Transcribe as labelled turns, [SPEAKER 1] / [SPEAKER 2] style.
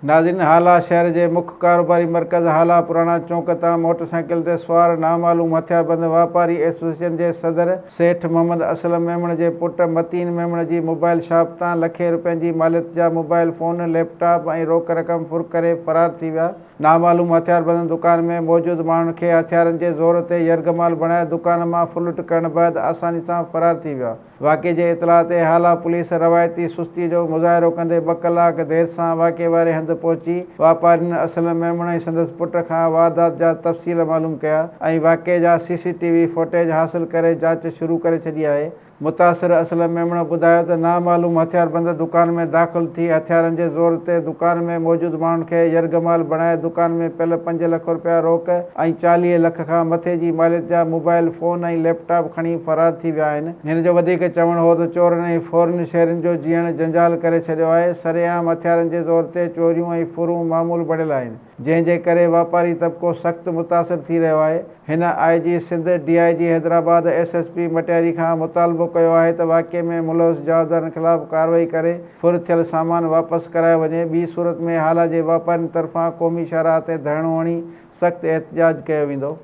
[SPEAKER 1] नाज़रीन, हाला शहर के मुख्य कारोबारी मरकज़ हाला पुराना चौक तां मोटरसाइकिल ते सवार नामालूम हथियारबंद वापारी एसोसिएशन के सदर सेठ मोहम्मद असलम मेमण के पुट मतीन मेमण की मोबाइल शॉप तां लखे रुपयनि की मालियत जा मोबाइल फोन, लैपटॉप और रोक रक़म फुर्क करे फरार थी विया। नामालूम हथियारबंद दुकान में मौजूद माण्हुनि खे हथियारनि के ज़ोर ते यरगमाल बणाए दुकान में फुलट करण बैदि आसानी से फरार थी विया। वाक़े के इतला ते हाला पुलिस रवायती सुस्ती जो मुज़ाहिरो कंदे 2 कलाक देर से वाक़े वारे हंध पहुंची वापारी असलम मेमण ऐं संदसि पुट खां वारदात जा तफ़सील मालूम कया ऐं वाक़े जा CCTV फुटेज हासिल करे जांच शुरू करे छॾी आहे। मुतासिर असलम मेमण ॿुधायो त नामालूम हथियारबंद दुकान में दाख़िल थी हथियारनि के ज़ोर ते दुकान में मौजूद माण्हुनि खे यरगमाल बणाए दुकान में पियल 5 लाख रुपया रोक ऐं 40 लाख खां मथे जी मालियत जा मोबाइल फोन ऐं लैपटॉप खणी फरार थी विया आहिनि। हिन जो वधीक चवणु हो त चोरनि ऐं फौरन शहरनि जो जीअण जंजाल करे छॾियो आहे। सरेआम हथियारनि के ज़ोर ते चोरियूं ऐं फुरूं मामूल बणियल आहिनि, जंहिंजे करे वापारी तबिको सख़्तु मुतासिर थी रहियो आहे। हिन IG Sindh, DIG Hyderabad, SSP Matiari खां मुतालबो कयो आहे त वाक़े में मुलविस जवाबदारनि ख़िलाफ़ कार्रवाई करे फुर थियल सामान वापसि करायो वञे। ॿी सूरत में हाला जे वापारियुनि तरफ़ां क़ौमी शाहराह ते धरणो हणी सख़्तु एहतिजाज कयो वेंदो।